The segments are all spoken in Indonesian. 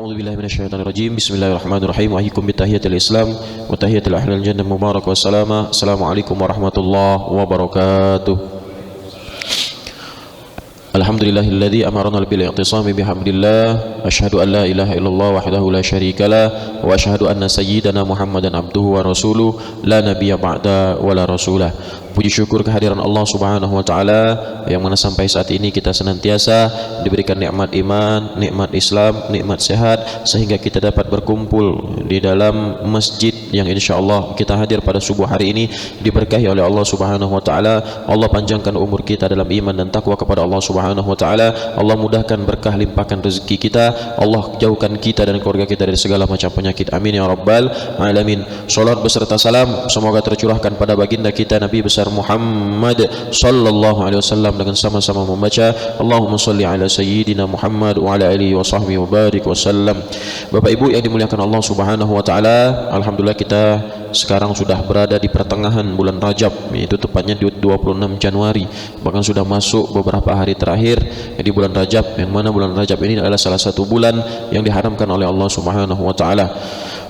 A'udzubillahi minasyaitonirrajim. Bismillahirrahmanirrahim. Wa ahyikum bitahiyatil Islam wa tahiyatil ahlil jannah mubarak wa salama. Assalamualaikum warahmatullahi wabarakatuh. Alhamdulillahilladzi amarna bil i'tisami bihamdillah. Asyhadu an la ilaha illallah wahdahu la syarikalah wa asyhadu anna sayyidana Muhammadan abduhu wa rasuluh la nabiyya ba'da wa la rasulah. Puji syukur kehadiran Allah Subhanahu wa taala yang mana sampai saat ini kita senantiasa diberikan nikmat iman, nikmat Islam, nikmat sehat sehingga kita dapat berkumpul di dalam masjid yang insyaallah kita hadir pada subuh hari ini diberkahi oleh Allah Subhanahu wa taala. Allah panjangkan umur kita dalam iman dan takwa kepada Allah Subhanahu wa taala. Allah mudahkan berkah, limpahkan rezeki kita. Allah jauhkan kita dan keluarga kita dari segala macam penyakit. Amin ya rabbal alamin. Salat beserta salam semoga tercurahkan pada baginda kita Nabi besar Muhammad sallallahu alaihi wasallam dengan sama-sama membaca Allahumma shalli ala sayyidina Muhammad wa ala alihi wa sahbihi wa barik wasallam. Bapak Ibu yang dimuliakan Allah Subhanahu wa taala, alhamdulillah kita sekarang sudah berada di pertengahan bulan Rajab, yaitu tepatnya di 26 Januari. Bahkan sudah masuk beberapa hari terakhir di bulan Rajab, yang mana bulan Rajab ini adalah salah satu bulan yang diharamkan oleh Allah Subhanahu wa taala.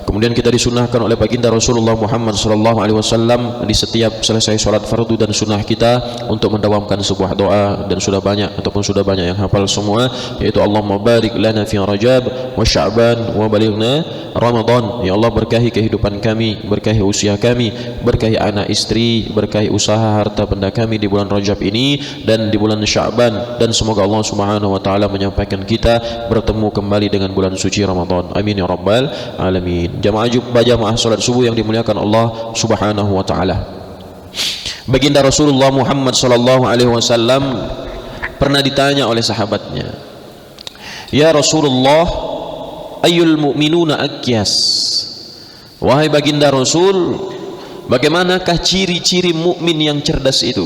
Kemudian kita disunahkan oleh baginda Rasulullah Muhammad sallallahu alaihi wasallam di setiap selesai sholat fardu dan sunnah kita untuk mendawamkan sebuah doa, dan sudah banyak yang hafal semua, yaitu Allahumma barik lana fi Rajab wa Sya'ban wa balighna Ramadan. Ya Allah, berkahi kehidupan kami, berkahi usia kami, berkahi anak istri, berkahi usaha harta benda kami di bulan Rajab ini dan di bulan Sya'ban, dan semoga Allah Subhanahu wa taala menyampaikan kita bertemu kembali dengan bulan suci Ramadan. Amin ya rabbal alamin. Jamaah salat subuh yang dimuliakan Allah Subhanahu wa taala. Baginda Rasulullah Muhammad sallallahu alaihi wasallam pernah ditanya oleh sahabatnya, "Ya Rasulullah, ayyul mu'minuna akyas?" Wahai baginda Rasul, bagaimanakah ciri-ciri mukmin yang cerdas itu?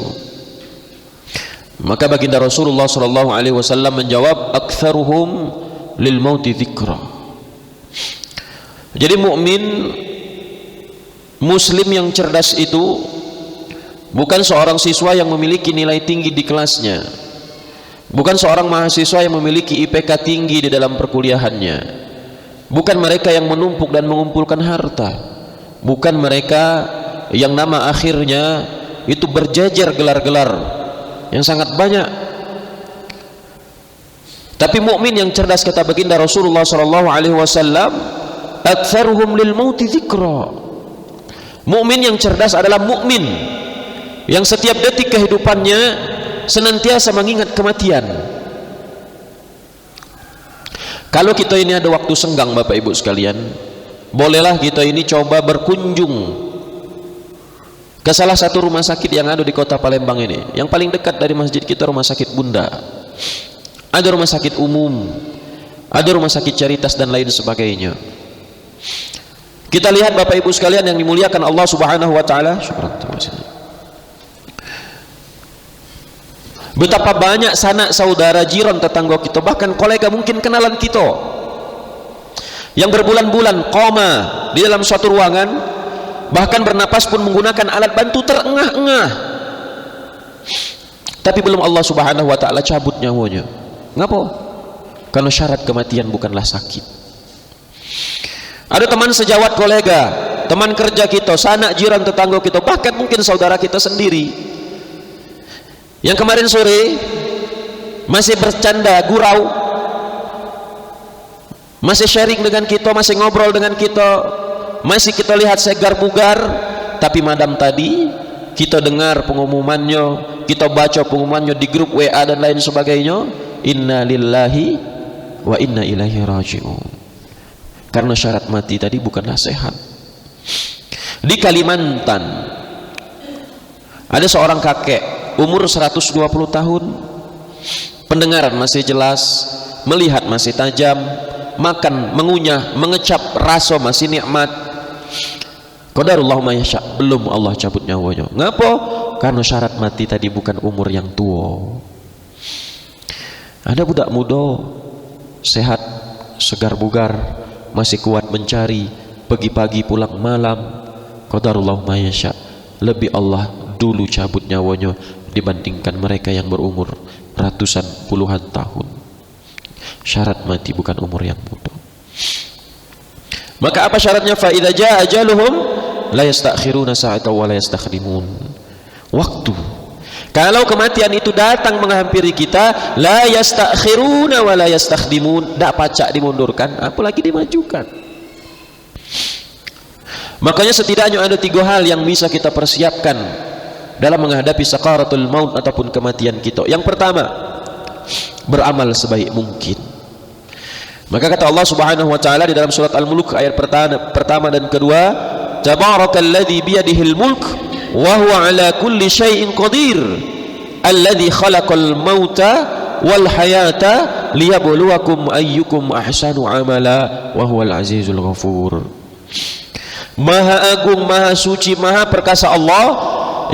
Maka baginda Rasulullah sallallahu alaihi wasallam menjawab, "Aktsaruhum lil mauti dzikra." Jadi mukmin muslim yang cerdas itu bukan seorang siswa yang memiliki nilai tinggi di kelasnya, bukan seorang mahasiswa yang memiliki IPK tinggi di dalam perkuliahannya, bukan mereka yang menumpuk dan mengumpulkan harta, bukan mereka yang nama akhirnya itu berjajar gelar-gelar yang sangat banyak. Tapi mukmin yang cerdas, kata baginda Rasulullah sallallahu alaihi wasallam, aktsaruhum lil mauti dzikra. Mukmin yang cerdas adalah mukmin yang setiap detik kehidupannya senantiasa mengingat kematian. Kalau kita ini ada waktu senggang Bapak Ibu sekalian, bolehlah kita ini coba berkunjung ke salah satu rumah sakit yang ada di kota Palembang ini. Yang paling dekat dari masjid kita rumah sakit Bunda. Ada rumah sakit umum, ada rumah sakit Caritas dan lain sebagainya. Kita lihat Bapak Ibu sekalian yang dimuliakan Allah Subhanahu wa taala, betapa banyak sanak saudara, jiran, tetangga kita, bahkan kolega mungkin kenalan kita yang berbulan-bulan koma di dalam suatu ruangan, bahkan bernapas pun menggunakan alat bantu terengah-engah, tapi belum Allah Subhanahu wa taala cabut nyawanya. Ngapa? Karena syarat kematian bukanlah sakit. Ada teman sejawat kolega, teman kerja kita, sanak jiran tetangga kita, bahkan mungkin saudara kita sendiri yang kemarin sore masih bercanda gurau, masih sharing dengan kita, masih ngobrol dengan kita, masih kita lihat segar bugar, tapi madam tadi kita dengar pengumumannya, kita baca pengumumannya di grup WA dan lain sebagainya, inna lillahi wa inna ilaihi raji'un. Karena syarat mati tadi bukanlah sehat. Di Kalimantan ada seorang kakek umur 120 tahun, pendengaran masih jelas, melihat masih tajam, makan, mengunyah, mengecap, rasa masih nikmat. Qadarullah ma yasha, belum Allah cabut nyawanya. Ngapa? Karena syarat mati tadi bukan umur yang tua. Ada budak muda sehat, segar bugar, masih kuat mencari, pagi-pagi pulang malam. Qadarullah ma yasha, lebih Allah dulu cabut nyawanya dibandingkan mereka yang berumur ratusan puluhan tahun. Syarat mati bukan umur yang muda. Maka apa syaratnya? Fa idza jaa ajaluhum la yastakhiruna sa'atan wa la yastakhdimun. Waktu. Kalau kematian itu datang menghampiri kita, la yastakhiruna wa la yastakhdimun, tidak pacak dimundurkan, apalagi dimajukan. Makanya setidaknya ada 3 hal yang bisa kita persiapkan dalam menghadapi sakaratul maut ataupun kematian kita. Yang pertama, beramal sebaik mungkin. Maka kata Allah Subhanahu wa taala di dalam surat Al-Mulk ayat pertama dan kedua, Tabarakalladzi biyadihil mulk wa huwa ala kulli syai'in qadir alladzi khalaqal mauta wal hayata liyabluwakum ayyukum ahsanu amala wa huwal azizul ghafur. Maha agung, maha suci, maha perkasa Allah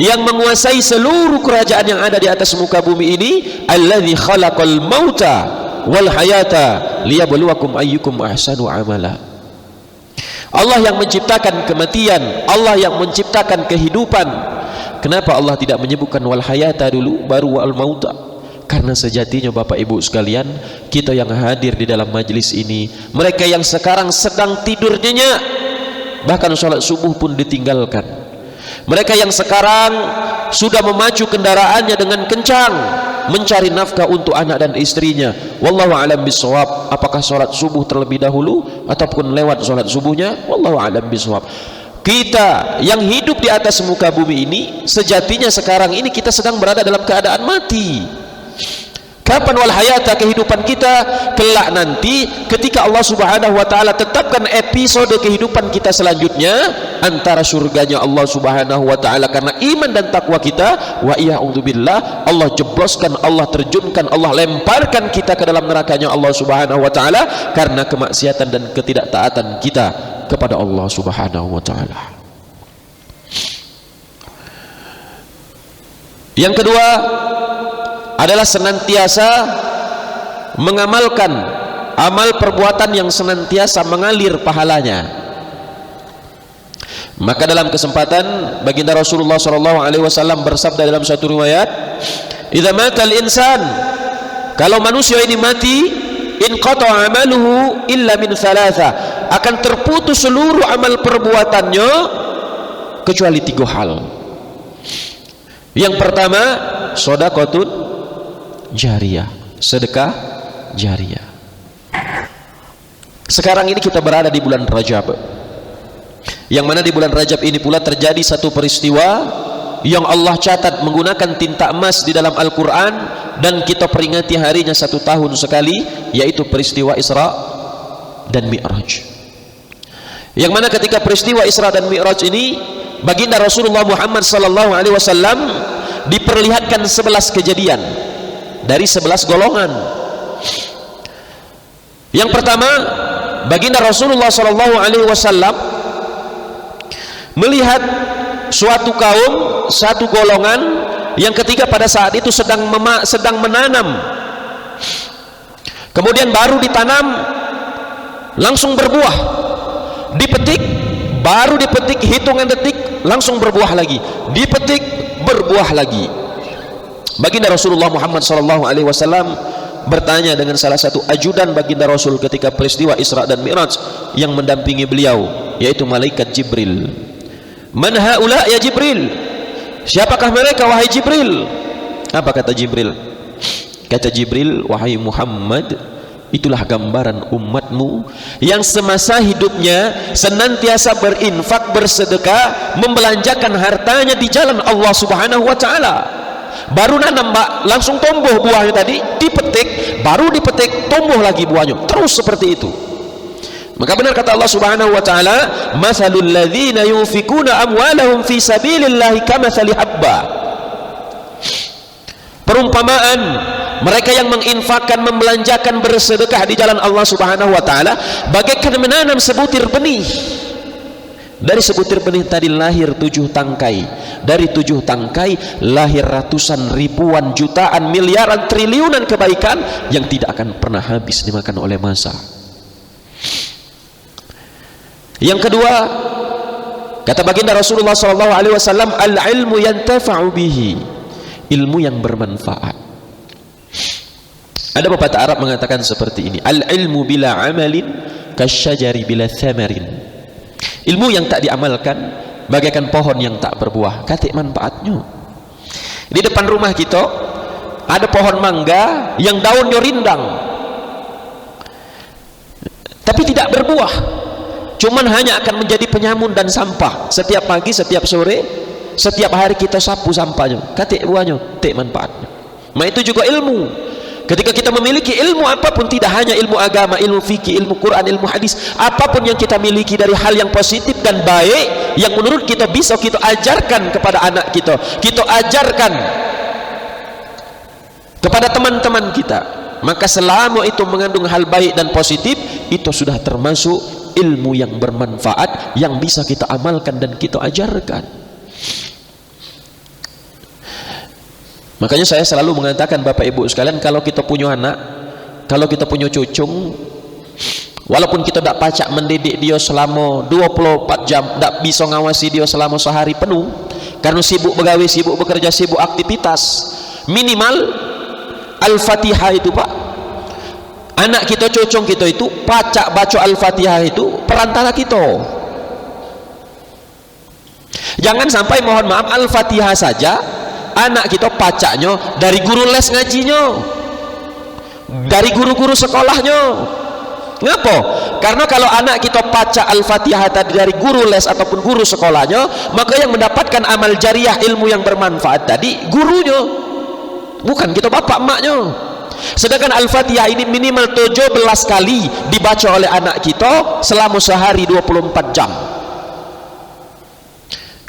yang menguasai seluruh kerajaan yang ada di atas muka bumi ini. Alladzi khalaqal mauta wal hayata liyabluwakum ayyukum ahsanu amala. Allah yang menciptakan kematian, Allah yang menciptakan kehidupan. Kenapa Allah tidak menyebutkan wal hayata dulu baru wal mauta? Karena sejatinya Bapak Ibu sekalian, kita yang hadir di dalam majlis ini, mereka yang sekarang sedang tidur nyenyak, bahkan sholat subuh pun ditinggalkan. Mereka yang sekarang sudah memacu kendaraannya dengan kencang mencari nafkah untuk anak dan istrinya. Wallahu a'lam bishawab. Apakah sholat subuh terlebih dahulu ataupun lewat sholat subuhnya? Wallahu a'lam bishawab. Kita yang hidup di atas muka bumi ini, sejatinya sekarang ini kita sedang berada dalam keadaan mati. Kapan wal hayata, kehidupan kita? Kelak nanti ketika Allah Subhanahu wa taala tetapkan episode kehidupan kita selanjutnya antara surganya Allah Subhanahu wa taala karena iman dan takwa kita, wa iya'udzubillah, Allah jebloskan, Allah terjunkan, Allah lemparkan kita ke dalam nerakanya Allah Subhanahu wa taala karena kemaksiatan dan ketidaktaatan kita kepada Allah Subhanahu wa taala. Yang kedua adalah senantiasa mengamalkan amal perbuatan yang senantiasa mengalir pahalanya. Maka dalam kesempatan baginda Rasulullah SAW bersabda dalam satu riwayat, "Idza matal insan," kalau manusia ini mati, inqata amaluhu illa min thalatha, akan terputus seluruh amal perbuatannya kecuali 3 hal. Yang pertama, shadaqatun jariyah, sedekah jariyah. Sekarang ini kita berada di bulan Rajab, yang mana di bulan Rajab ini pula terjadi satu peristiwa yang Allah catat menggunakan tinta emas di dalam Al-Quran, dan kita peringati harinya 1 tahun sekali, yaitu peristiwa Isra dan Mi'raj. Yang mana ketika peristiwa Isra dan Mi'raj ini, baginda Rasulullah Muhammad SAW diperlihatkan 11 kejadian dari 11 golongan. Yang pertama, baginda Rasulullah SAW melihat suatu kaum, satu golongan yang ketika pada saat itu sedang menanam, kemudian baru ditanam langsung berbuah, dipetik, baru dipetik hitungan detik langsung berbuah lagi, dipetik berbuah lagi. Baginda Rasulullah Muhammad SAW bertanya dengan salah satu ajudan baginda Rasul ketika peristiwa Isra dan Mi'raj yang mendampingi beliau, yaitu malaikat Jibril. "Man haula ya Jibril?" Siapakah mereka wahai Jibril? Apa kata Jibril? Kata Jibril, "Wahai Muhammad, itulah gambaran umatmu yang semasa hidupnya senantiasa berinfak, bersedekah, membelanjakan hartanya di jalan Allah Subhanahu wa taala. Baru nanam mbak, langsung tumbuh buahnya tadi, dipetik, baru dipetik, tumbuh lagi buahnya, terus seperti itu." Maka benar kata Allah Subhanahu wa taala, "Matsalul ladzina yunfikuna amwalahum fi sabilillahi kamatsali habba." Perumpamaan mereka yang menginfakkan, membelanjakan, bersedekah di jalan Allah Subhanahu wa taala bagaikan menanam sebutir benih. Dari sebutir benih tadi lahir 7 tangkai. Dari 7 tangkai lahir ratusan, ribuan, jutaan, miliaran, triliunan kebaikan yang tidak akan pernah habis dimakan oleh masa. Yang kedua, kata baginda Rasulullah SAW, "Al-ilmu yantafa'u bihi." Ilmu yang bermanfaat. Ada pepatah Arab mengatakan seperti ini, "Al-ilmu bila amalin kasyajari bila thamarin. Ilmu yang tak diamalkan bagaikan pohon yang tak berbuah. Katik manfaatnya. Di depan rumah kita ada pohon mangga yang daunnya rindang, tapi tidak berbuah. Cuman hanya akan menjadi penyamun dan sampah. Setiap pagi, setiap sore, setiap hari kita sapu sampahnya. Katik buahnya, tik manfaatnya. Nah, itu juga ilmu. Ketika kita memiliki ilmu apapun, tidak hanya ilmu agama, ilmu fikih, ilmu Quran, ilmu hadis, apapun yang kita miliki dari hal yang positif dan baik, yang menurut kita bisa kita ajarkan kepada anak kita, kita ajarkan kepada teman-teman kita, maka selama itu mengandung hal baik dan positif, itu sudah termasuk ilmu yang bermanfaat, yang bisa kita amalkan dan kita ajarkan. Makanya saya selalu mengatakan, Bapak Ibu sekalian, kalau kita punya anak, kalau kita punya cucung, walaupun kita tidak pacak mendidik dia selama 24 jam, tidak bisa ngawasi dia selama sehari penuh, karena sibuk begawe, sibuk bekerja, sibuk aktivitas, minimal Al-Fatihah itu, Pak, anak kita, cucung kita itu pacak baca Al-Fatihah itu perantara kita. Jangan sampai, mohon maaf, Al-Fatihah saja anak kita pacaknya dari guru les ngajinya, dari guru-guru sekolahnya. Ngapa? Karena kalau anak kita pacak Al-Fatihah tadi dari guru les ataupun guru sekolahnya, maka yang mendapatkan amal jariah, ilmu yang bermanfaat tadi gurunya, bukan kita bapak emaknya. Sedangkan Al-Fatihah ini minimal 17 kali dibaca oleh anak kita selama sehari 24 jam.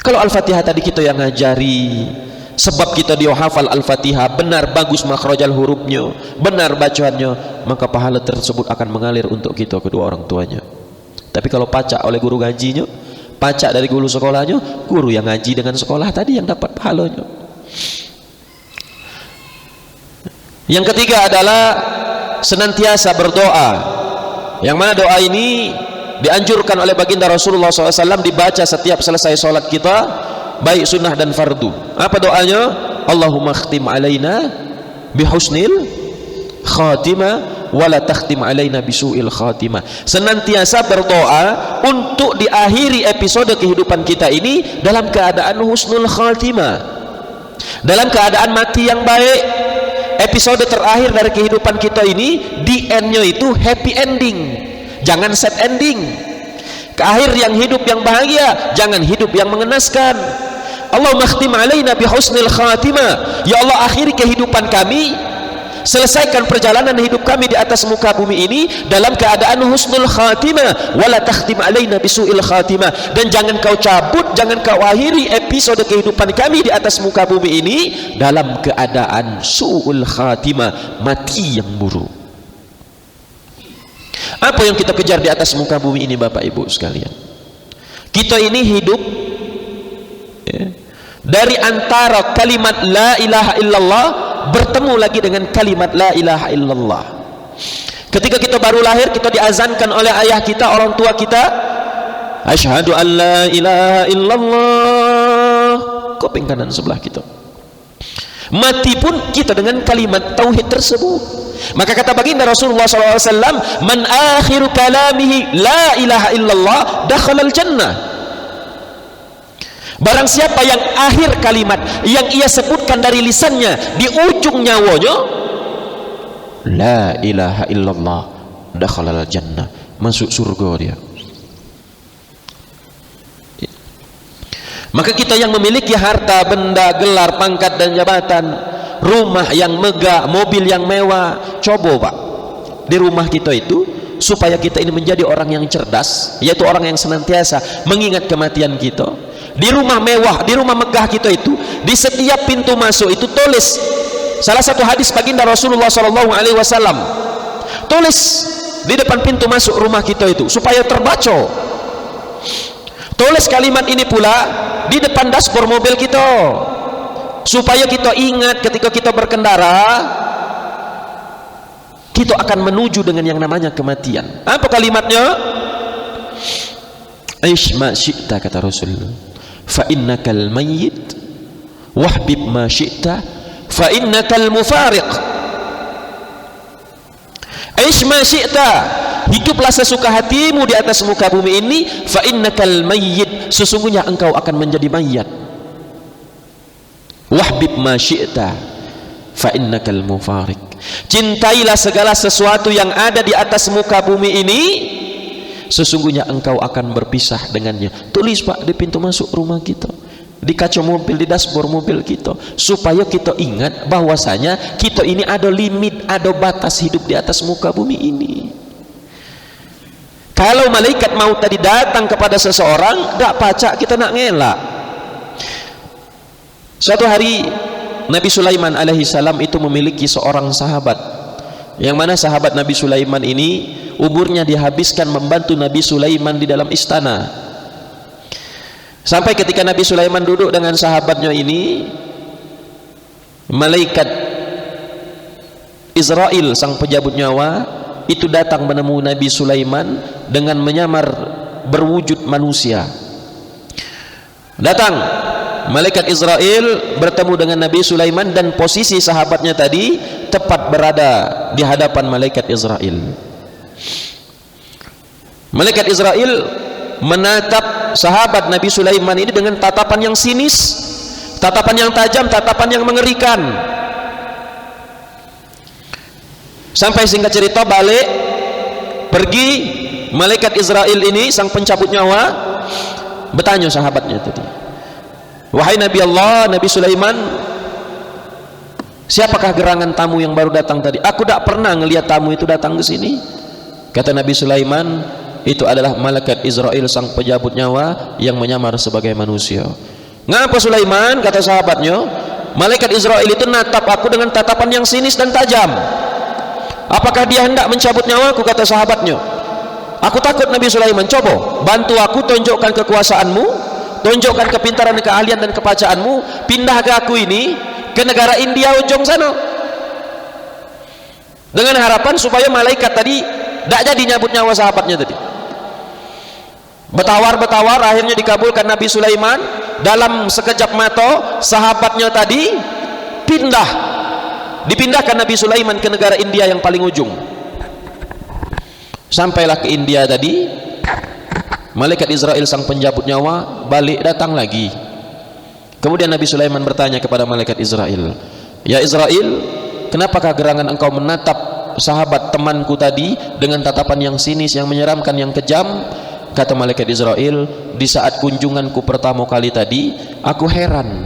Kalau Al-Fatihah tadi kita yang ngajari, sebab kita dia hafal Al-Fatihah, benar bagus makhrajal hurufnya, benar bacaannya, maka pahala tersebut akan mengalir untuk kita kedua orang tuanya. Tapi kalau pacak oleh guru ngajinya, pacak dari guru sekolahnya, guru yang ngaji dengan sekolah tadi yang dapat pahalanya. Yang ketiga adalah senantiasa berdoa, yang mana doa ini dianjurkan oleh baginda Rasulullah SAW dibaca setiap selesai sholat kita, baik sunnah dan fardu. Apa doanya? Allahumma khtim alaina bihusnil khatimah wala takhtim alaina bisu'il khatimah. Senantiasa berdoa untuk di akhiri episode kehidupan kita ini dalam keadaan husnul khatimah, dalam keadaan mati yang baik. Episode terakhir dari kehidupan kita ini, di endnya itu happy ending, jangan sad ending. Ke akhir yang hidup yang bahagia, jangan hidup yang mengenaskan. Allahumma khtim alaina bihusnil khatimah. Ya Allah, akhiri kehidupan kami, selesaikan perjalanan hidup kami di atas muka bumi ini dalam keadaan husnul khatimah, wala takhtim alaina bisu'il khatimah. Dan jangan kau cabut, jangan kau akhiri episode kehidupan kami di atas muka bumi ini dalam keadaan su'ul khatimah, mati yang buruk. Apa yang kita kejar di atas muka bumi ini, Bapak Ibu sekalian? Kita ini hidup dari antara kalimat la ilaha illallah bertemu lagi dengan kalimat la ilaha illallah. Ketika kita baru lahir, kita diazankan oleh ayah kita, orang tua kita, asyhadu an la ilaha illallah, kuping kanan sebelah kita. Mati pun kita dengan kalimat tauhid tersebut. Maka kata baginda Rasulullah SAW, man akhiru kalamihi la ilaha illallah dakhalal jannah. Barang siapa yang akhir kalimat yang ia sebutkan dari lisannya di ujung nyawanya la ilaha illallah dakhalal jannah, masuk surga dia. Maka kita yang memiliki harta, benda, gelar, pangkat dan jabatan, rumah yang megah, mobil yang mewah, coba Pak, di rumah kita itu, supaya kita ini menjadi orang yang cerdas, yaitu orang yang senantiasa mengingat kematian kita. Di rumah mewah, di rumah megah kita itu, di setiap pintu masuk itu tulis salah satu hadis baginda Rasulullah SAW, tulis di depan pintu masuk rumah kita itu supaya terbaca. Tulis kalimat ini pula di depan dashboard mobil kita supaya kita ingat ketika kita berkendara, kita akan menuju dengan yang namanya kematian. Apa kalimatnya? Aish ma syi'ta, kata Rasulullah, fa innakal mayyit wahbib ma syi'ta fa innakal mufariq. Aish ma syi'ta, hiduplah sesuka hatimu di atas muka bumi ini, fa innakal mayyit, sesungguhnya engkau akan menjadi mayat. Wahbib ma syi'ta fa innakal mufariq, cintailah segala sesuatu yang ada di atas muka bumi ini, sesungguhnya engkau akan berpisah dengannya. Tulis Pak di pintu masuk rumah kita, di kaca mobil, di dashboard mobil kita, supaya kita ingat bahwasanya kita ini ada limit, ada batas hidup di atas muka bumi ini. Kalau malaikat maut tadi datang kepada seseorang, dak pacak kita nak ngelak. Suatu hari Nabi Sulaiman alaihi salam itu memiliki seorang sahabat, yang mana sahabat Nabi Sulaiman ini umurnya dihabiskan membantu Nabi Sulaiman di dalam istana. Sampai ketika Nabi Sulaiman duduk dengan sahabatnya ini, malaikat Israel sang penjabut nyawa itu datang menemui Nabi Sulaiman dengan menyamar berwujud manusia. Datang malaikat Israel bertemu dengan Nabi Sulaiman, dan posisi sahabatnya tadi tepat berada di hadapan malaikat Israel. Malaikat Israel menatap sahabat Nabi Sulaiman ini dengan tatapan yang sinis, tatapan yang tajam, tatapan yang mengerikan. Sampai singkat cerita balik pergi malaikat Israel ini sang pencabut nyawa bertanya sahabatnya tadi, wahai Nabi Allah, Nabi Sulaiman, siapakah gerangan tamu yang baru datang tadi? Aku tak pernah ngelihat tamu itu datang ke sini. Kata Nabi Sulaiman, itu adalah malaikat Israel sang penjabut nyawa yang menyamar sebagai manusia. Ngapa Sulaiman? Kata sahabatnya, malaikat Israel itu natap aku dengan tatapan yang sinis dan tajam. Apakah dia hendak mencabut nyawaku? Kata sahabatnya. Aku takut Nabi Sulaiman. Coba bantu aku, tunjukkan kekuasaanmu, tunjukkan kepintaran, keahlian dan kepacaanmu, pindah ke aku ini ke negara India ujung sana, dengan harapan supaya malaikat tadi tidak jadi nyabut nyawa sahabatnya tadi. Bertawar-bertawar, akhirnya dikabulkan Nabi Sulaiman. Dalam sekejap mata sahabatnya tadi dipindahkan Nabi Sulaiman ke negara India yang paling ujung. Sampailah ke India tadi, malaikat Israel sang penjabut nyawa balik datang lagi. Kemudian Nabi Sulaiman bertanya kepada malaikat Israel, ya Israel, kenapakah gerangan engkau menatap sahabat temanku tadi dengan tatapan yang sinis, yang menyeramkan, yang kejam? Kata malaikat Israel, di saat kunjunganku pertama kali tadi, aku heran.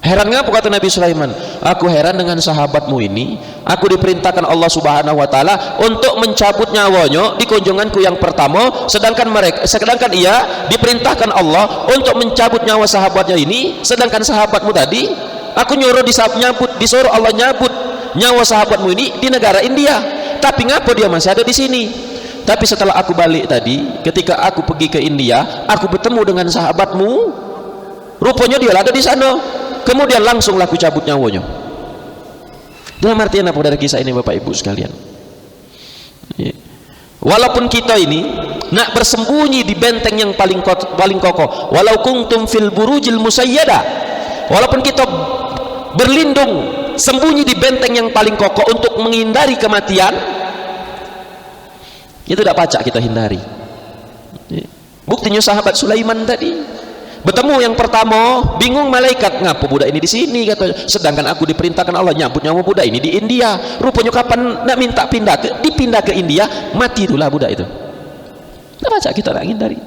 Heran ngapa? Kata Nabi Sulaiman, aku heran dengan sahabatmu ini. Aku diperintahkan Allah Subhanahu wa taala untuk mencabut nyawanya di kunjunganku yang pertama, sedangkan ia diperintahkan Allah untuk mencabut nyawa sahabatnya ini, sedangkan sahabatmu tadi aku disuruh Allah nyabut nyawa sahabatmu ini di negara India. Tapi ngapa dia masih ada di sini? Tapi setelah aku balik tadi, ketika aku pergi ke India, aku bertemu dengan sahabatmu, rupanya dia ada di sana. Kemudian langsunglah aku cabut nyawanya. Dalam artian apa dari kisah ini Bapak Ibu sekalian? Walaupun kita ini nak bersembunyi di benteng yang paling kokoh, walau kuntum fil burujil musayyada, walaupun kita berlindung sembunyi di benteng yang paling kokoh untuk menghindari kematian, itu tidak pacak kita hindari. Buktinya sahabat Sulaiman tadi bertemu yang pertama, bingung malaikat, ngapa budak ini di sini? Kata, sedangkan aku diperintahkan Allah nyambut nyawa budak ini di India. Rupanya kapan nak minta dipindah ke India, mati itulah budak itu. Tidak pacak kita nak hindari.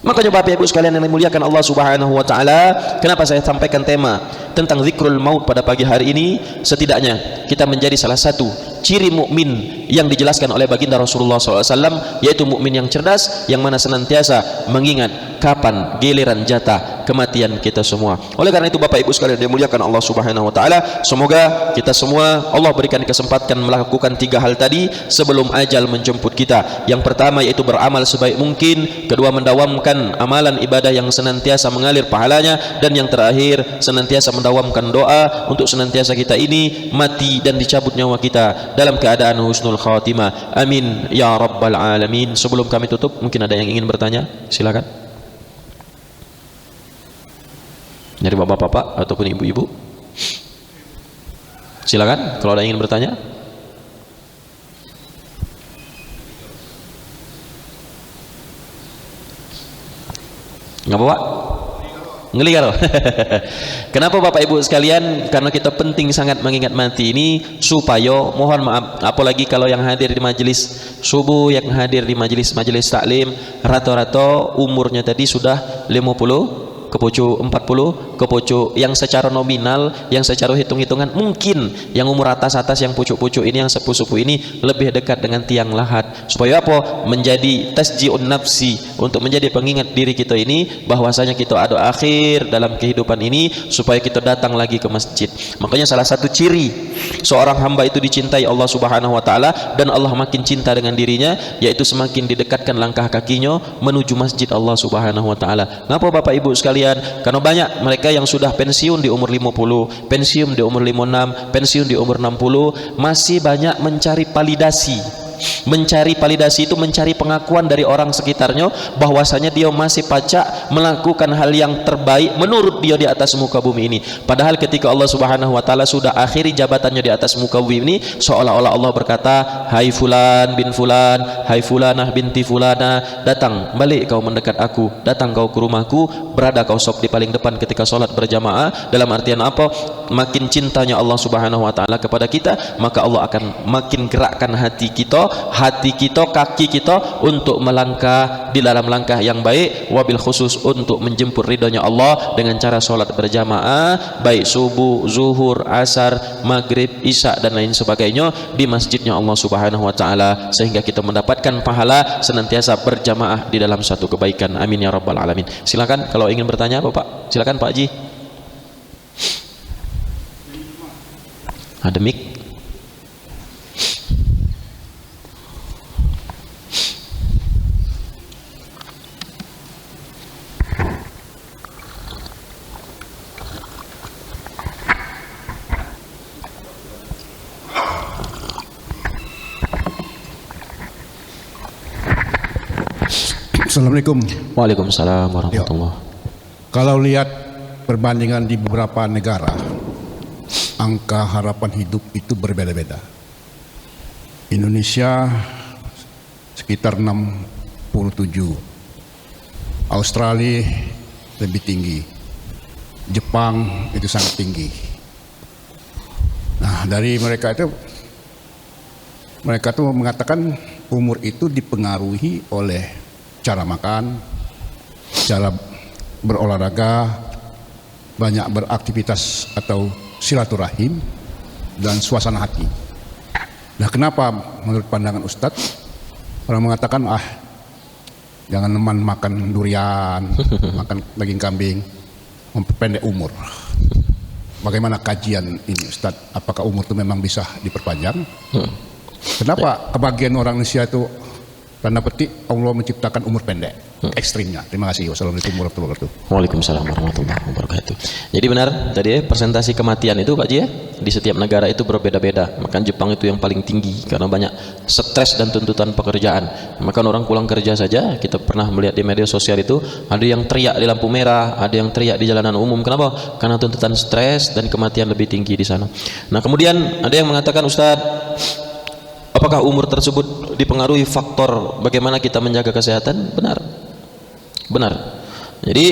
Makanya Bapak Ibu sekalian yang dimuliakan Allah Subhanahu wa taala, kenapa saya sampaikan tema tentang zikrul maut pada pagi hari ini? Setidaknya kita menjadi salah satu ciri mukmin yang dijelaskan oleh baginda Rasulullah SAW, yaitu mukmin yang cerdas, yang mana senantiasa mengingat kapan giliran jatah kematian kita semua. Oleh karena itu Bapak Ibu sekalian yang dimuliakan Allah Subhanahu wa taala, semoga kita semua Allah berikan kesempatan melakukan 3 hal tadi sebelum ajal menjemput kita. Yang pertama yaitu beramal sebaik mungkin, kedua mendawamkan amalan ibadah yang senantiasa mengalir pahalanya, dan yang terakhir senantiasa mendawamkan doa untuk senantiasa kita ini mati dan dicabut nyawa kita dalam keadaan husnul khatimah. Amin ya rabbal alamin. Sebelum kami tutup, mungkin ada yang ingin bertanya, silakan. Dari bapak-bapak ataupun ibu-ibu, silakan kalau ada yang ingin bertanya. Ngapa Pak? Ngeli karo. Kenapa Bapak Ibu sekalian? Karena kita penting sangat mengingat mati ini, supaya mohon maaf, apalagi kalau yang hadir di majelis subuh, yang hadir di majelis taklim, rata-rata umurnya tadi sudah 50 kepucuk 40 kepucuk, yang secara nominal, yang secara hitung-hitungan mungkin yang umur atas-atas, yang pucuk-pucuk ini, yang sepuh-sepuh ini lebih dekat dengan tiang lahat. Supaya apa? Menjadi tasji'un nafsi, untuk menjadi pengingat diri kita ini bahwasanya kita ada akhir dalam kehidupan ini, supaya kita datang lagi ke masjid. Makanya salah satu ciri seorang hamba itu dicintai Allah Subhanahu wa taala dan Allah makin cinta dengan dirinya, yaitu semakin didekatkan langkah kakinya menuju masjid Allah Subhanahu wa taala. Ngapa Bapak Ibu sekalian? Karena banyak mereka yang sudah pensiun di umur 50, pensiun di umur 56, pensiun di umur 60, masih banyak mencari validasi. Mencari validasi itu mencari pengakuan dari orang sekitarnya bahwasanya dia masih pacak melakukan hal yang terbaik menurut dia di atas muka bumi ini. Padahal ketika Allah Subhanahu wa taala sudah akhiri jabatannya di atas muka bumi ini, seolah-olah Allah berkata, "Hai fulan bin fulan, hai fulanah binti fulana, datang balik kau mendekat aku, datang kau ke rumahku, berada kau sok di paling depan ketika sholat berjamaah." Dalam artian apa? Makin cintanya Allah Subhanahu wa taala kepada kita, maka Allah akan makin gerakkan hati kita, kaki kita untuk melangkah di dalam langkah yang baik, wabil khusus untuk menjemput ridhonya Allah dengan cara sholat berjamaah, baik subuh, zuhur, asar, maghrib, isya dan lain sebagainya di masjidnya Allah Subhanahu wa taala, sehingga kita mendapatkan pahala senantiasa berjamaah di dalam satu kebaikan. Amin ya rabbal alamin. Silakan kalau ingin bertanya Bapak, silakan Pak Haji. Ada mic. Assalamualaikum. Waalaikumsalam warahmatullahi. Kalau lihat perbandingan di beberapa negara, angka harapan hidup itu berbeda-beda. Indonesia sekitar 67, Australia lebih tinggi, Jepang itu sangat tinggi. Nah, dari mereka tuh mengatakan umur itu dipengaruhi oleh cara makan, cara berolahraga, banyak beraktivitas atau silaturahim, dan suasana hati. Nah, kenapa menurut pandangan Ustadz orang mengatakan jangan makan durian, makan daging kambing, memperpendek umur? Bagaimana kajian ini Ustadz? Apakah umur itu memang bisa diperpanjang? Kenapa kebagian orang Indonesia itu tanda petik Allah menciptakan umur pendek ekstrimnya? Terima kasih. Wassalamualaikum warahmatullahi wabarakatuh. Waalaikumsalam warahmatullahi wabarakatuh. Jadi benar tadi presentasi kematian itu Pak Ji ya, di setiap negara itu berbeda-beda. Maka Jepang itu yang paling tinggi karena banyak stres dan tuntutan pekerjaan. Maka orang pulang kerja saja, kita pernah melihat di media sosial itu ada yang teriak di lampu merah, ada yang teriak di jalanan umum. Kenapa? Karena tuntutan stres dan kematian lebih tinggi di sana. Nah, kemudian ada yang mengatakan, Ustadz, apakah umur tersebut dipengaruhi faktor bagaimana kita menjaga kesehatan? Benar. Benar. Jadi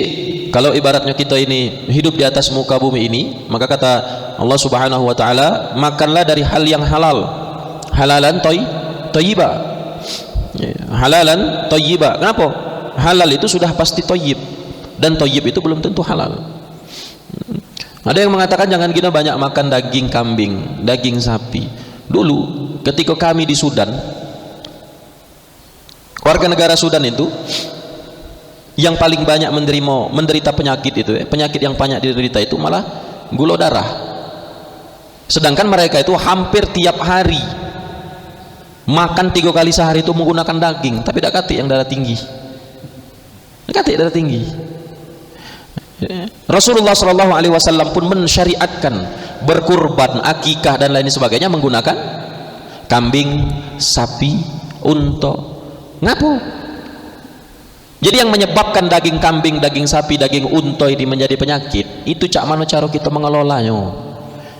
kalau ibaratnya kita ini hidup di atas muka bumi ini, maka kata Allah Subhanahu wa taala, makanlah dari hal yang halal. Halalan thayyiba. Halalan thayyiba. Kenapa? Halal itu sudah pasti thayyib, dan thayyib itu belum tentu halal. Ada yang mengatakan jangan kita banyak makan daging kambing, daging sapi. Dulu ketika kami di Sudan, warga negara Sudan itu yang paling banyak menderita penyakit itu, penyakit yang banyak diderita itu malah gula darah. Sedangkan mereka itu hampir tiap hari makan 3 kali sehari itu menggunakan daging, tapi tidak kati yang darah tinggi. Kati darah tinggi. Rasulullah SAW pun mensyariatkan berkurban, akikah dan lain sebagainya menggunakan kambing, sapi, unta. Ngapo? Jadi yang menyebabkan daging kambing, daging sapi, daging unta ini menjadi penyakit, itu cak mana cara kita mengelolanya.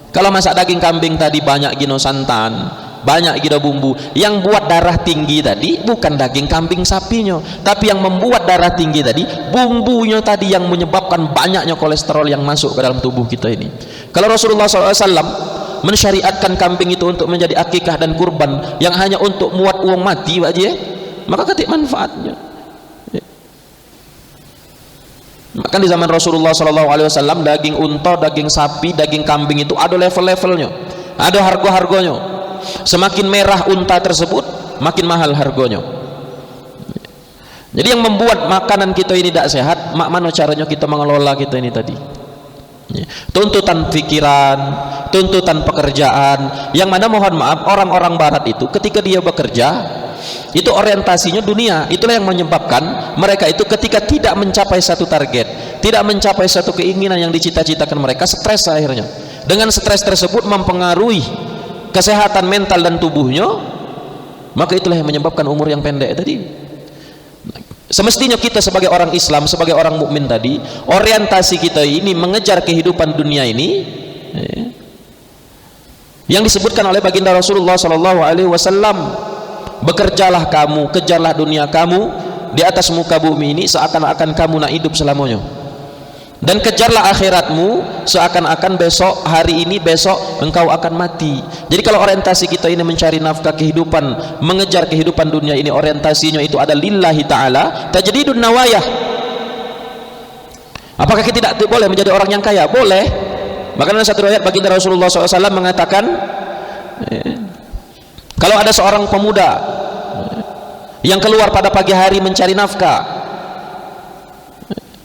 Kalau masak daging kambing tadi banyak gino santan, banyak gida bumbu. Yang buat darah tinggi tadi bukan daging kambing sapinya, tapi yang membuat darah tinggi tadi bumbunya tadi yang menyebabkan banyaknya kolesterol yang masuk ke dalam tubuh kita ini. Kalau Rasulullah SAW mensyariatkan kambing itu untuk menjadi akikah dan kurban yang hanya untuk muat uang mati Pak Haji, maka ketik manfaatnya. Maka di zaman Rasulullah SAW daging unta, daging sapi, daging kambing itu ada level-levelnya, ada harga-harganya. Semakin merah unta tersebut makin mahal harganya. Jadi yang membuat makanan kita ini tidak sehat, mana caranya kita mengelola kita ini tadi. Tuntutan pikiran, tuntutan pekerjaan, yang mana mohon maaf orang-orang barat itu ketika dia bekerja itu orientasinya dunia. Itulah yang menyebabkan mereka itu ketika tidak mencapai satu target, tidak mencapai satu keinginan yang dicita-citakan mereka, stres akhirnya. Dengan stres tersebut mempengaruhi kesehatan mental dan tubuhnya, maka itulah yang menyebabkan umur yang pendek tadi. Semestinya kita sebagai orang Islam, sebagai orang mukmin tadi, orientasi kita ini mengejar kehidupan dunia ini yang disebutkan oleh baginda Rasulullah SAW, bekerjalah kamu, kejarlah dunia kamu di atas muka bumi ini seakan-akan kamu nak hidup selamanya, dan kejarlah akhiratmu seakan-akan besok hari ini besok engkau akan mati. Jadi kalau orientasi kita ini mencari nafkah kehidupan, mengejar kehidupan dunia ini, orientasinya itu ada lillahi ta'ala, tajridun nawayah. Apakah kita tidak boleh menjadi orang yang kaya? Boleh. Maka dalam satu riwayat baginda Rasulullah SAW mengatakan, kalau ada seorang pemuda yang keluar pada pagi hari mencari nafkah,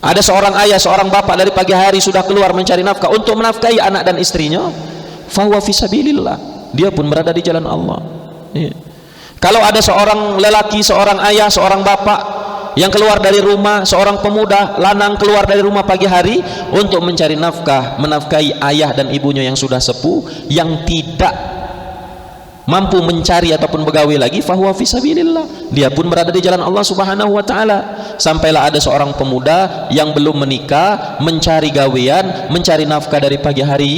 ada seorang ayah, seorang bapak dari pagi hari sudah keluar mencari nafkah untuk menafkahi anak dan istrinya, fahuwa fisabilillah, dia pun berada di jalan Allah. Kalau ada seorang lelaki, seorang ayah, seorang bapak yang keluar dari rumah, seorang pemuda lanang keluar dari rumah pagi hari untuk mencari nafkah, menafkahi ayah dan ibunya yang sudah sepuh, yang tidak mampu mencari ataupun begawe lagi, fahuwa fisabilillah, dia pun berada di jalan Allah Subhanahu wa taala. Sampailah ada seorang pemuda yang belum menikah, mencari gawean, mencari nafkah dari pagi hari,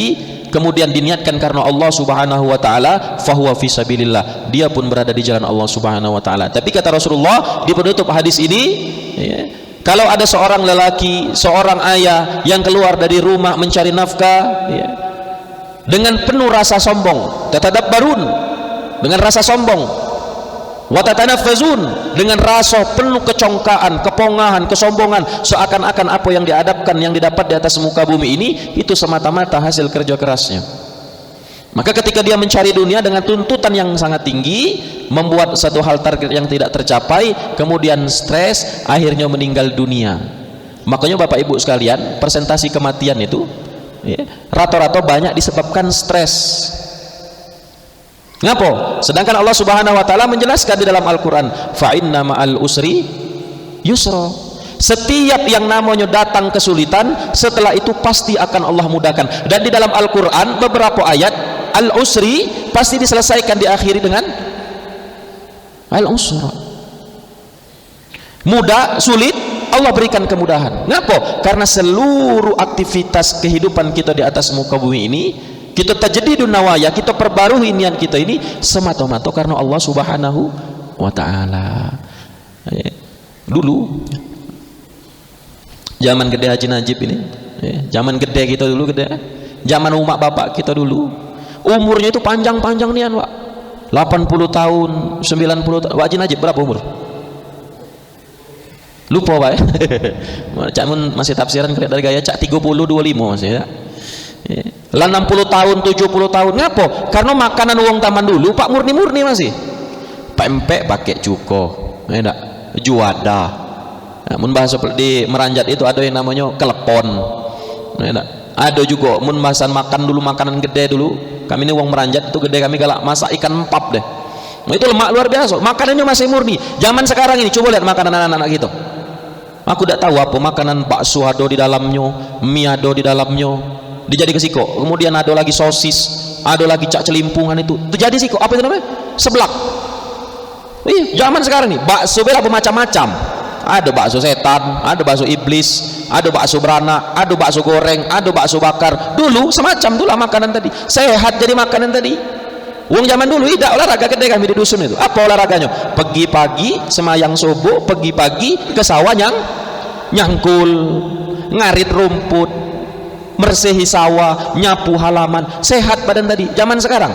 kemudian diniatkan karena Allah Subhanahu wa taala, fahuwa fisabilillah, dia pun berada di jalan Allah Subhanahu wa taala. Tapi kata Rasulullah di penutup hadis ini, kalau ada seorang lelaki, seorang ayah yang keluar dari rumah mencari nafkah dengan penuh rasa sombong, tatadabbarun, dengan rasa sombong, watatanaffazun, dengan rasa penuh kecongkaan, kepongahan, kesombongan, seakan-akan apa yang dihadapkan, yang didapat di atas muka bumi ini itu semata-mata hasil kerja kerasnya. Maka ketika dia mencari dunia dengan tuntutan yang sangat tinggi, membuat satu hal target yang tidak tercapai, kemudian stres, akhirnya meninggal dunia. Makanya Bapak Ibu sekalian, persentasi kematian itu rata-rata banyak disebabkan stres. Ngapo? Sedangkan Allah Subhanahu wa taala menjelaskan di dalam Al-Qur'an, fa inna ma'al usri yusra. Setiap yang namanya datang kesulitan, setelah itu pasti akan Allah mudahkan. Dan di dalam Al-Qur'an beberapa ayat al-usri pasti diselesaikan, diakhiri dengan al-usra. Mudah, sulit, Allah berikan kemudahan. Ngapo? Karena seluruh aktivitas kehidupan kita di atas muka bumi ini, kita tajdidun nawaya, kita perbarui niat kita ini semata-mata karena Allah Subhanahu wa taala. Dulu zaman gede Haji Najib ini, zaman gede kita dulu, gede zaman umat bapak kita dulu, umurnya itu panjang-panjang nian, Pak. 80 tahun, 90 tahun. Haji Najib berapa umur? Lupa, Pak. Cak mun masih tafsiran kelihatan dari gaya cak 30 25 masih ya. Lah 60 tahun, 70 tahun. Ngapo? Karena makanan wong taman dulu Pak murni-murni masih. Pempek pakai cuko, enggak juada. Nah, mun bahasa di Meranjat itu ada yang namanya kelepon. Enggak. Ada juga mun bahasan makan dulu, makanan gede dulu. Kami ini wong Meranjat itu gede, kami galak masak ikan empap deh. Nah, itu lemak luar biasa. Makanannya masih murni. Zaman sekarang ini coba lihat makanan anak-anak gitu. Aku tidak tahu apa makanan, bakso ada di dalamnya, mie ada di dalamnya, dijadi ke siko, kemudian ada lagi sosis, ada lagi cak celimpungan itu jadi siko, apa itu namanya? Seblak. Zaman sekarang nih bakso bela bermacam-macam, ada bakso setan, ada bakso iblis, ada bakso beranak, ada bakso goreng, ada bakso bakar. Dulu semacam itulah makanan tadi, sehat jadi makanan tadi. Wong zaman dulu tidak olahraga gede kami di dusun itu. Apa olahraganya? Pergi pagi semayang subuh, pergi pagi ke sawah nyangkul, ngarit rumput, bersihi sawah, nyapu halaman, sehat badan tadi. Zaman sekarang,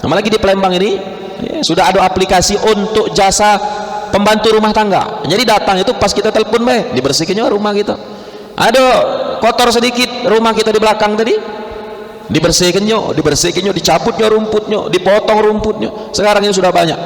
apalagi di Palembang ini ya, sudah ada aplikasi untuk jasa pembantu rumah tangga. Jadi datang itu pas kita telepon dibersihkannya rumah kita. Ada kotor sedikit rumah kita di belakang tadi, dibersihkannya, dicabutnya rumputnya, dipotong rumputnya. Sekarang ini sudah banyak.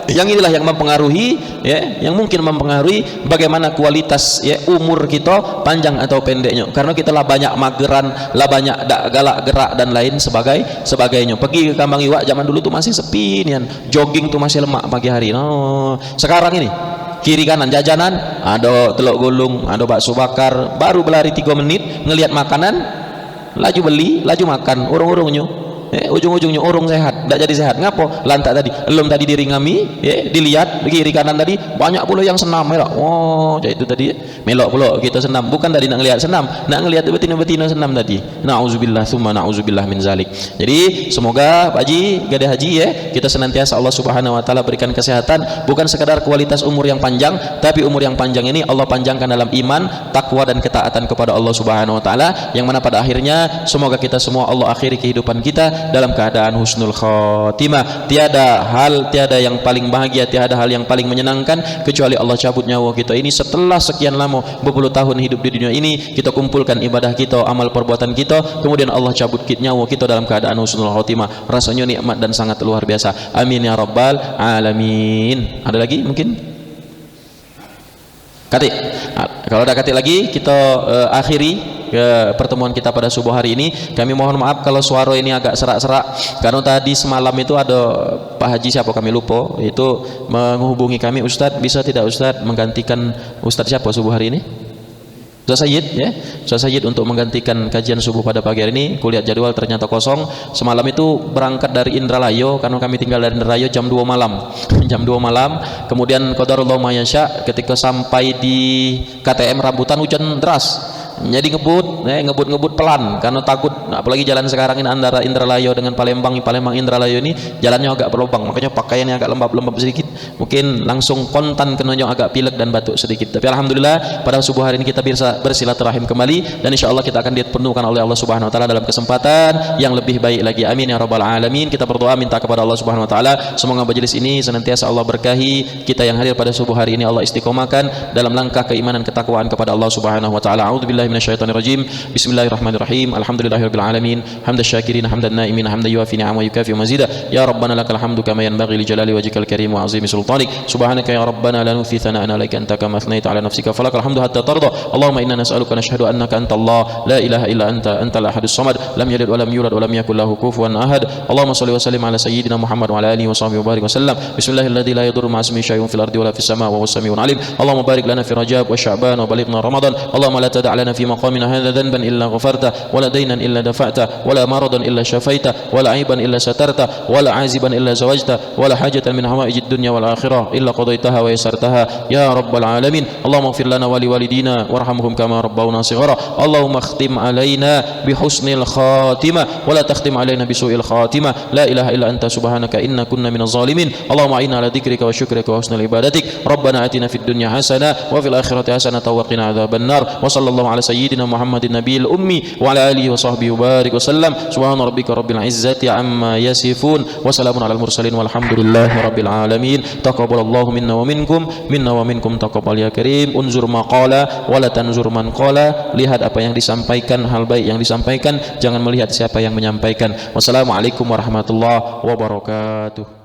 Yang inilah yang mempengaruhi ya, yang mungkin mempengaruhi bagaimana kualitas ya umur kita panjang atau pendeknya. Karena kita lah banyak mageran, lah banyak galak gerak dan lain sebagainya. Pergi ke Kambang Iwak zaman dulu tuh masih sepi nian. Jogging tuh masih lemak pagi hari. No, sekarang ini kiri kanan jajanan, ada telur gulung, ada bakso bakar, baru berlari 3 menit ngelihat makanan, laju beli, laju makan, urung-urungnya. Ujung-ujungnya orang sehat, tidak jadi sehat. Ngapo? Lantak tadi, belum tadi diringami, dilihat kiri kanan tadi banyak pula yang senam melok. Oh, jadi itu tadi melok pula kita senam. Bukan tadi nak ngelihat senam, nak ngelihat betina-betina senam tadi. Nauzubillah tsumma nauzubillah min zalik. Jadi semoga Pak Haji, Gade Haji kita senantiasa Allah Subhanahu wa taala berikan kesehatan, bukan sekadar kualitas umur yang panjang, tapi umur yang panjang ini Allah panjangkan dalam iman, takwa dan ketaatan kepada Allah Subhanahu wa taala, yang mana pada akhirnya semoga kita semua Allah akhiri kehidupan kita dalam keadaan husnul khotimah. Tiada yang paling bahagia, tiada hal yang paling menyenangkan kecuali Allah cabut nyawa kita ini setelah sekian lama berpuluh tahun hidup di dunia ini. Kita kumpulkan ibadah kita, amal perbuatan kita, kemudian Allah cabut nyawa kita dalam keadaan husnul khotimah. Rasanya nikmat dan sangat luar biasa. Amin ya rabbal alamin. Ada lagi mungkin? Katik. Kalau ada katik lagi kita akhiri ke pertemuan kita pada subuh hari ini. Kami mohon maaf kalau suara ini agak serak-serak karena tadi semalam itu ada Pak Haji siapa kami lupa itu menghubungi kami, Ustadz bisa tidak Ustadz menggantikan Ustadz siapa subuh hari ini? Ustadz Sayyid ya, Ustadz Sayyid untuk menggantikan kajian subuh pada pagi hari ini. Kulihat jadwal ternyata kosong. Semalam itu berangkat dari Indralayo karena kami tinggal dari Indralayo jam 2 malam. Jam 2 malam. Kemudian qadarullah ma yasha, ketika sampai di KTM Rambutan hujan deras. Jadi ngebut pelan karena takut, apalagi jalan sekarang ini antara Indralayo dengan Palembang Indralayo ini jalannya agak berlubang, makanya pakaiannya agak lembab sedikit, mungkin langsung kontan kenanya agak pilek dan batuk sedikit. Tapi alhamdulillah pada subuh hari ini kita bisa bersilaturahim kembali dan insyaallah kita akan dipenuhkan oleh Allah Subhanahu wa taala dalam kesempatan yang lebih baik lagi. Amin ya rabbal alamin. Kita berdoa minta kepada Allah Subhanahu wa taala semoga majelis ini senantiasa Allah berkahi, kita yang hadir pada subuh hari ini Allah istiqomahkan dalam langkah keimanan ketakwaan kepada Allah Subhanahu wa taala. A'udzubillahi minasyaitonirrajim. Bismillahirrahmanirrahim. Alhamdulillahirabbil alamin. Hamdan syakirin, hamdan naimin, hamdan yuafi ni'ama yukafi mazida. Ya rabbana lakal hamdu kama yanbaghi li jalali wajhikal karim wa 'azimi sultanik. Subhanaka ya rabbana la nufi thana'an 'alaika anta kama athnaita 'ala nafsika falakal hamdu hatta tarda. Allahumma inna nas'aluka nashhadu annaka antallah la ilaha illa anta antal ahadus samad lam yalid wa lam yulad wa lam yakul lahu kufuwan ahad. Allahumma shalli wa sallim ala sayyidina Muhammad wa ala alihi wa sahbihi wa barik wa sallam. Bismillahilladzi la yadurru ma'a ismihi syai'un fil ardi wa la fis samaa'i wa huwas samii'un 'alim. Allahumma barik lana fi Rajab wa Sya'ban wa balighna Ramadan. Allahumma la tada' lana fi maqamina hadha dhanban illa ghafarta wa la daynan illa dafa'ta wa la maradan illa shafaita wa la 'aiban illa satarta wa la 'aziban illa zawajta wa la hajatan min hawaijid dunya wal akhirah illa qadaitaha wa yassartaha ya rabbal alamin. Allahumma ighfir lana wa liwalidina warhamhum kama rabbawna shighara. Allahumma khtim alaina bi husnil khatimah wa la takhtim alaina bi su'il khatimah. La ilaha illa anta subhanaka inna kunna minaz zalimin. Allahumma inna ala dzikrika wa syukrika wa husnil ibadatik. Rabbana atina fid dunya hasanah wa fil akhirati hasanah wa qina adzaban nar. Wa sallallahu ala sayyidina Muhammadin nabiyil ummi wa ala alihi wa sahbihi wa barik wa sallam. Subhana rabbika rabbil izzati amma yasifun wa salamun alal mursalin walhamdulillahi rabbil alamin. Taqabbalallahu minna wa minkum taqabbal ya karim. Unzur ma qala wa la tanzur man qala. Lihat apa yang disampaikan, hal baik yang disampaikan, jangan melihat siapa yang menyampaikan. Wassalamualaikum warahmatullahi wabarakatuh.